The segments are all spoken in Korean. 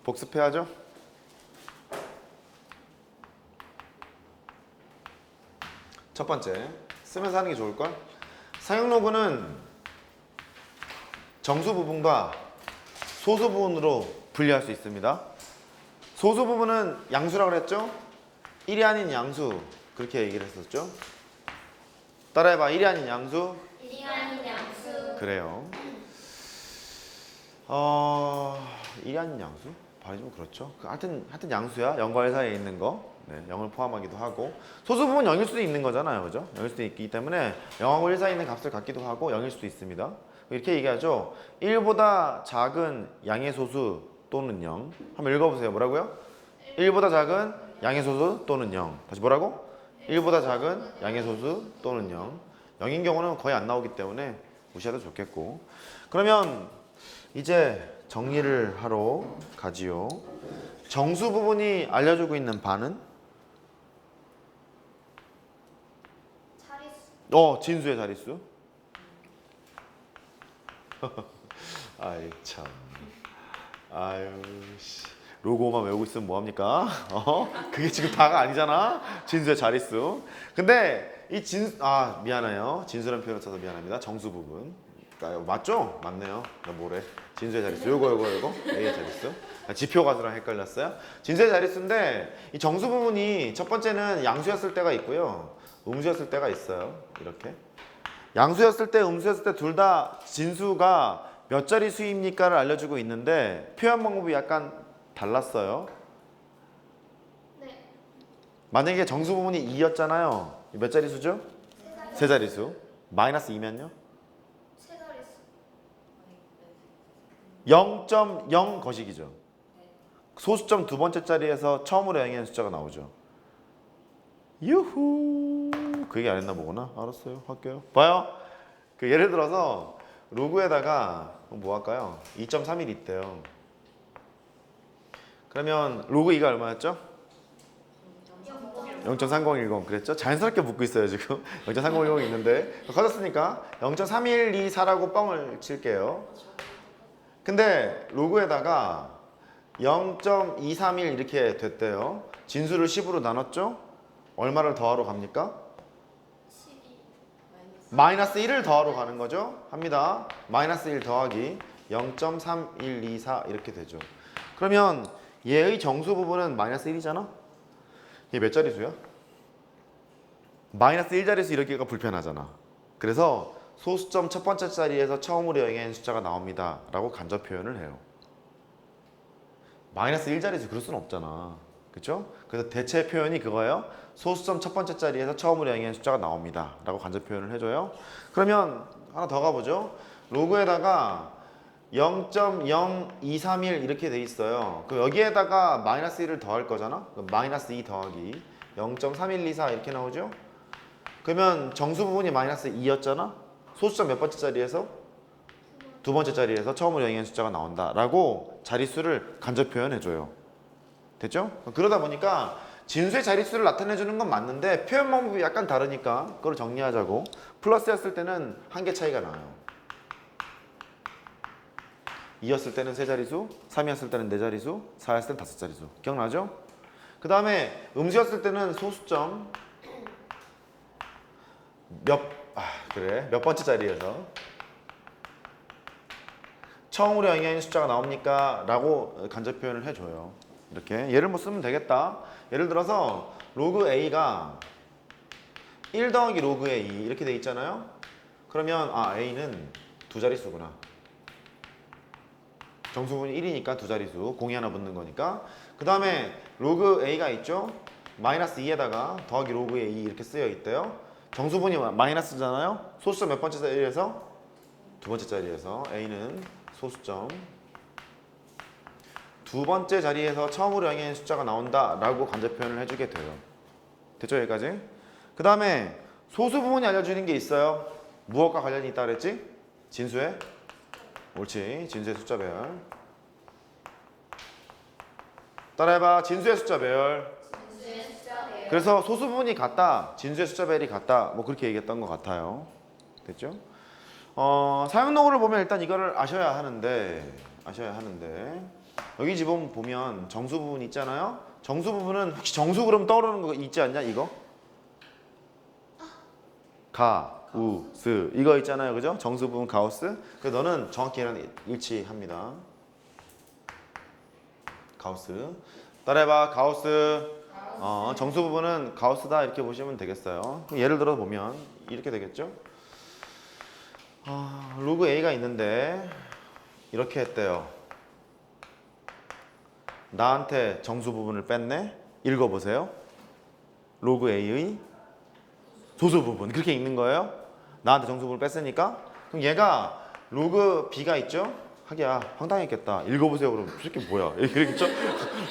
복습해야죠. 첫 번째, 쓰면서 하는 게 좋을걸? 사용 로그는 정수 부분과 소수 부분으로 분리할 수 있습니다. 소수 부분은 양수라고 그랬죠? 1이 아닌 양수, 그렇게 얘기를 했었죠? 따라해봐. 1이 아닌 양수. 1이 아닌 양수. 그래요. 1이 아닌 양수? 발이 좀 그렇죠. 하여튼 양수야. 0과 1 사이에 있는 거. 네, 0을 포함하기도 하고. 소수 부분 0일 수도 있는 거잖아요. 그죠? 0일 수도 있기 때문에 0하고 1 사이에 있는 값을 갖기도 하고 0일 수도 있습니다. 이렇게 얘기하죠. 1보다 작은 양의 소수 또는 0. 한번 읽어보세요. 뭐라고요? 1보다 작은 양의 소수 또는 0. 다시 뭐라고? 1보다 작은 양의 소수 또는 0. 0인 경우는 거의 안 나오기 때문에 무시해도 좋겠고. 그러면 이제 정리를 하러 가지요. 정수 부분이 알려주고 있는 반은? 자릿수. 진수의 자릿수. 아이 참. 아유 씨. 로고만 외우고 있으면 뭐합니까? 그게 지금 다가 아니잖아. 진수의 자릿수. 근데 이 미안해요. 진수라는 표현을 써서 미안합니다. 정수 부분. 그러니까 맞죠? 맞네요. 나 뭐래? 진수의 자릿수. 요거. A의 자릿수. 지표 가수랑 헷갈렸어요. 진수의 자릿수인데 이 정수 부분이 첫 번째는 양수였을 때가 있고요. 음수였을 때가 있어요. 이렇게. 양수였을 때, 음수였을 때 둘 다 진수가 몇 자리 수입니까를 알려주고 있는데 표현 방법이 약간 달랐어요. 네. 만약에 정수 부분이 2였잖아요. 몇 자리수죠? 세 자리수. 마이너스 2면요? 세 자릿수. 0.0 거식이죠. 소수점 두 번째 자리에서 처음으로 영위한 숫자가 나오죠. 유후. 그 얘기 안 했나 보구나. 알았어요. 할게요. 봐요. 예를 들어서 로그에다가 뭐 할까요? 2.31 있대요. 그러면 로그 2가 얼마였죠? 0.3010 그랬죠? 자연스럽게 묻고 있어요 지금. 0.3010 있는데 커졌으니까 0.3124라고 뻥을 칠게요. 근데 로그에다가 0.231 이렇게 됐대요. 진수를 10으로 나눴죠? 얼마를 더하러 갑니까? 12. 마이너스 1을 더하러 가는 거죠? 합니다. 마이너스 1 더하기 0.3124 이렇게 되죠. 그러면 얘의 정수 부분은 마이너스 1이잖아? 얘 몇 자리수야? 마이너스 1자리수 이렇게가 불편하잖아. 그래서 소수점 첫 번째 자리에서 처음으로 영위한 숫자가 나옵니다 라고 간접 표현을 해요. 마이너스 1자리수 그럴 수는 없잖아. 그쵸? 그래서 대체 표현이 그거예요. 소수점 첫 번째 자리에서 처음으로 영위한 숫자가 나옵니다 라고 간접 표현을 해줘요. 그러면 하나 더 가보죠. 로그에다가 0.0231 이렇게 돼 있어요. 그 여기에다가 마이너스 1을 더할 거잖아. 마이너스 2 더하기 0.3124 이렇게 나오죠. 그러면 정수 부분이 마이너스 2였잖아. 소수점 몇 번째 자리에서? 두 번째 자리에서 처음으로 영위한 숫자가 나온다라고 자릿수를 간접 표현해줘요. 됐죠? 그러다 보니까 진수의 자릿수를 나타내주는 건 맞는데 표현 방법이 약간 다르니까 그걸 정리하자고. 플러스였을 때는 한 개 차이가 나요. 2였을 때는 세 자리수, 3이었을 때는 네 자리수, 4였을 때는 다섯 자리수. 기억나죠? 그 다음에 음수였을 때는 소수점 몇 번째 자리에서 처음으로 영위하는 숫자가 나옵니까? 라고 간접 표현을 해줘요. 이렇게 예를 뭐 쓰면 되겠다. 예를 들어서 로그 A가 1 더하기 로그 A 이렇게 돼 있잖아요. 그러면 A는 두 자릿수구나. 정수분이 1이니까 두 자릿수, 공이 하나 붙는 거니까. 그 다음에 로그 A가 있죠. 마이너스 2에다가 더하기 로그 A 이렇게 쓰여 있대요. 정수분이 마이너스잖아요. 소수점 몇 번째 자리에서? 두 번째 자리에서. A는 소수점 두 번째 자리에서 처음으로 영위한 숫자가 나온다 라고 간접 표현을 해주게 돼요. 됐죠? 여기까지? 그 다음에 소수 부분이 알려주는 게 있어요. 무엇과 관련이 있다 그랬지? 진수의? 옳지. 진수의 숫자 배열. 따라해봐. 진수의 숫자 배열. 진수의 숫자 배열. 그래서 소수 부분이 같다. 진수의 숫자 배열이 같다. 뭐 그렇게 얘기했던 것 같아요. 됐죠? 사용 노고를 보면 일단 이거를 아셔야 하는데 여기 지금 보면 정수 부분 있잖아요. 정수 부분은 혹시 정수 그럼 떠오르는 거 있지 않냐 이거? 가우스 이거 있잖아요, 그죠? 정수 부분 가우스. 그래서 너는 정확히 얘랑 일치합니다. 가우스. 따라해봐. 가우스. 정수 부분은 가우스다 이렇게 보시면 되겠어요. 예를 들어 보면 이렇게 되겠죠? 로그 A가 있는데 이렇게 했대요. 나한테 정수 부분을 뺐네. 읽어보세요. 로그 A의 소수 부분 그렇게 읽는 거예요. 나한테 정수 부분을 뺐으니까. 그럼 얘가 로그 B가 있죠? 하기야 황당했겠다. 읽어보세요. 그럼 이렇게 뭐야? 이렇게겠죠?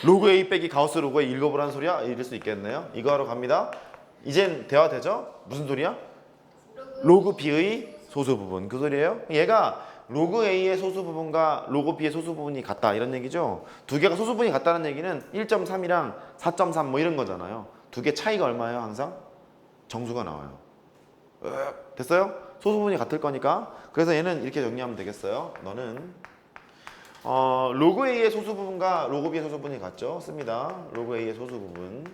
로그 A 빼기 가우스 로그 A 읽어보라는 소리야? 이럴 수 있겠네요. 이거 하러 갑니다. 이젠 대화 되죠? 무슨 소리야? 로그 B의 소수 부분 그 소리예요. 얘가 로그 A의 소수 부분과 로그 B의 소수 부분이 같다 이런 얘기죠. 두 개가 소수 부분이 같다는 얘기는 1.3이랑 4.3 뭐 이런 거잖아요. 두 개 차이가 얼마예요? 항상 정수가 나와요. 됐어요? 소수 부분이 같을 거니까. 그래서 얘는 이렇게 정리하면 되겠어요. 너는 로그 A의 소수 부분과 로그 B의 소수 부분이 같죠? 씁니다. 로그 A의 소수 부분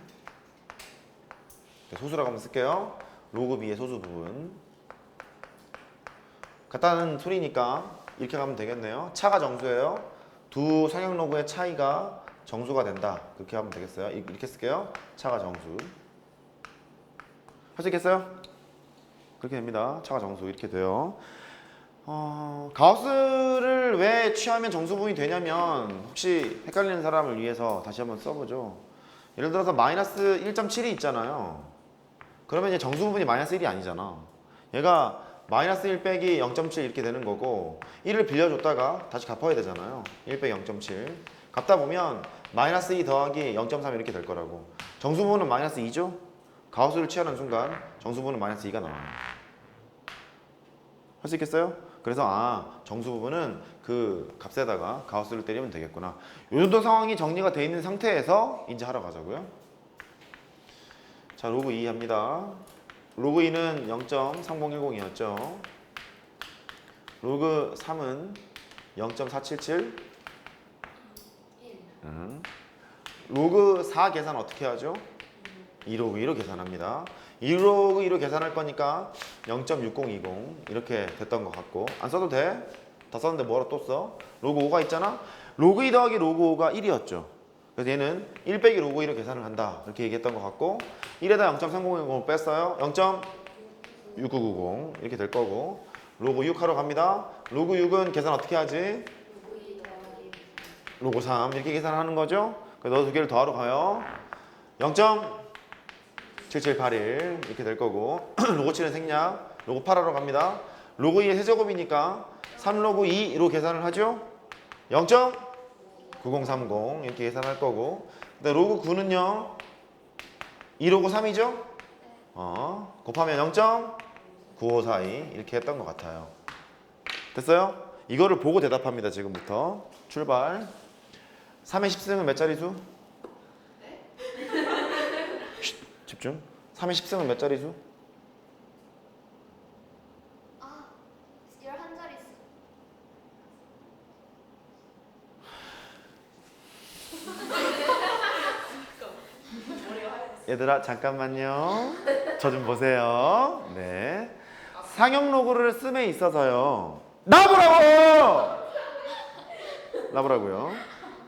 소수라고 한번 쓸게요. 로그 B의 소수 부분 같다는 소리니까 이렇게 가면 되겠네요. 차가 정수예요. 두 상형 로그의 차이가 정수가 된다. 그렇게 하면 되겠어요. 이렇게 쓸게요. 차가 정수. 할 수 있겠어요? 그렇게 됩니다. 차가 정수 이렇게 돼요. 가우스를 왜 취하면 정수 부분이 되냐면 혹시 헷갈리는 사람을 위해서 다시 한번 써보죠. 예를 들어서 마이너스 1.7이 있잖아요. 그러면 이제 정수 부분이 마이너스 1이 아니잖아. 얘가 마이너스 1 빼기 0.7 이렇게 되는 거고 1을 빌려줬다가 다시 갚아야 되잖아요. 1 빼기 0.7 갚다 보면 마이너스 2 더하기 0.3 이렇게 될 거라고. 정수 부분은 마이너스 2죠? 가우스를 취하는 순간 정수 부분은 마이너스 2가 나와요. 할 수 있겠어요? 그래서 정수 부분은 그 값에다가 가우스를 때리면 되겠구나. 이 정도 상황이 정리가 돼 있는 상태에서 이제 하러 가자고요. 자, 로그 2 합니다. 로그 2는 0.3010이었죠. 로그 3은 0.477. 로그 4 계산 어떻게 하죠? 2로그 2로 계산합니다. 2로그 2로 계산할 거니까 0.6020 이렇게 됐던 것 같고 안 써도 돼? 다 썼는데 뭐하러 또 써? 로그 5가 있잖아? 로그 2 더하기 로그 5가 1이었죠. 그래서 얘는 1 빼기 로그 2로 계산을 한다 이렇게 얘기했던 것 같고 1에다 0.3010을 뺐어요. 0.6990 이렇게 될 거고 로그 6 하러 갑니다. 로그 6은 계산 어떻게 하지? 로그 3 이렇게 계산하는 거죠. 그래서 너 두 개를 더하러 가요. 0.7781 이렇게 될 거고 로그 7은 생략. 로그 8 하러 갑니다. 로그 2의 세제곱이니까 3로그 2로 계산을 하죠. 0.9030 이렇게 계산할 거고 근데 로그 9는요 2로그 3이죠? 곱하면 0.9542 이렇게 했던 것 같아요. 됐어요? 이거를 보고 대답합니다. 지금부터 출발. 3의 10승은 몇 자리수? 집중. 3의 10승은 몇 자리수? 11자릿수. 얘들아 잠깐만요. 저 좀 보세요. 네. 상형 로그를 씀에 있어서요. 나보라고요.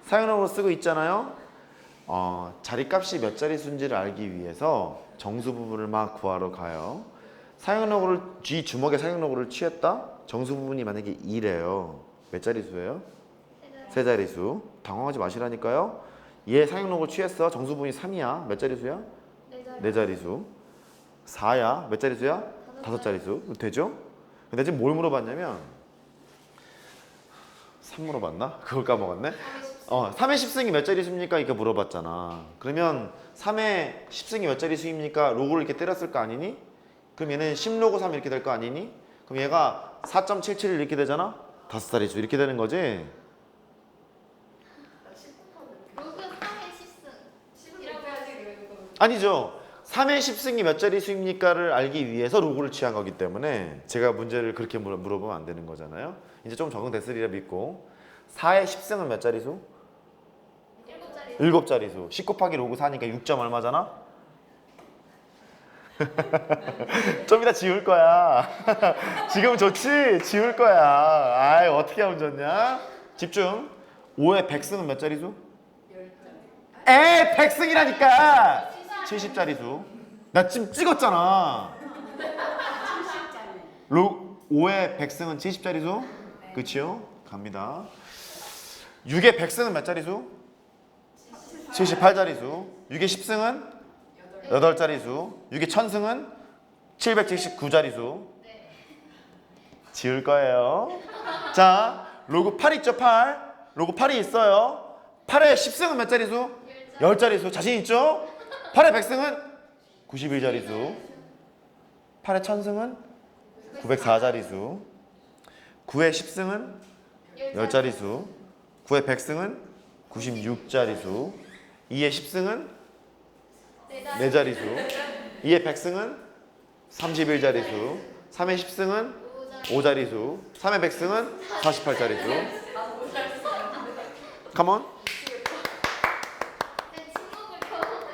상형 로그 쓰고 있잖아요. 자리값이 몇 자릿수인지를 알기 위해서 정수 부분을 막 구하러 가요. 상형 로그를 G 주먹에 상형 로그를 취했다. 정수 부분이 만약에 2래요. 몇 자릿수예요? 세 자릿수. 당황하지 마시라니까요. 얘 상형 로그를 취했어. 정수 부분이 3이야. 몇 자릿수야? 네 자릿수. 4야. 몇 자릿수야? 5자릿수. 되죠? 근데 지금 뭘 물어봤냐면 3 물어봤나? 그걸 까먹었네. 3의 10승이 몇 자릿수입니까? 이렇게 물어봤잖아. 그러면 3의 10승이 몇 자릿수입니까? 로그를 이렇게 때렸을 거 아니니? 그럼 얘는 10로그 3 이렇게 될 거 아니니? 그럼 얘가 4.77 이렇게 되잖아? 5자릿수 이렇게 되는 거지? 로그 3의 10승. 이라고 해야지. 아니죠. 3의 10승이 몇 자릿수입니까를 알기 위해서 로그를 취한 거기 때문에 제가 문제를 그렇게 물어보면 안 되는 거잖아요. 이제 좀 적응됐으리라 믿고 4의 10승은 몇 자릿수? 7자리수. 10 곱하기 로그 4니까 6점 얼마잖아? 좀 이따 지울 거야. 지금 좋지? 지울 거야. 아이, 어떻게 하면 좋냐? 집중. 5의 100승은 몇 자리수? 100승이라니까! 70자리수. 나 지금 찍었잖아. 5의 100승은 70자리수? 그치요? 갑니다. 6의 100승은 몇 자리수? 78자리수. 6의 10승은 8자리수. 6의 1000승은 779자리수. 지울 거예요. 자, 로그 8 있죠? 8. 로그 8이 있어요. 8의 10승은 몇 자리수? 10자리수. 자신 있죠? 8의 100승은 91자리수. 8의 1000승은 904자리수. 9의 10승은 10자리수. 9의 100승은 96자리수. 2의 10승은 4자리수. 2의 100승은 31자리수. 3의 10승은 5자리수. 3의 100승은 48자리수. 컴온.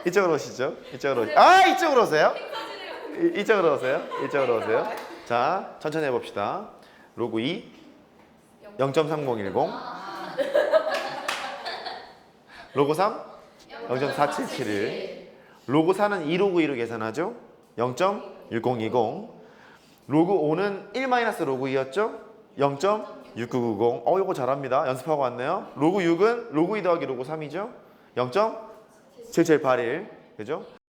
이쪽으로 오시죠. 이쪽으로 오시죠. 아, 이쪽으로 오세요. 이쪽으로 오세요. 이쪽으로 오세요. 자, 천천히 해봅시다. 로그 2 0.3010. 로그 3 0.4771. 로그 4는 2로그 2로 계산하죠. 0.1020. 로그 5는 1-로그 2였죠. 0.6990. 이거 잘합니다. 연습하고 왔네요. 로그 6은 로그 2 더하기 로그 3이죠. 0.7781. 그죠?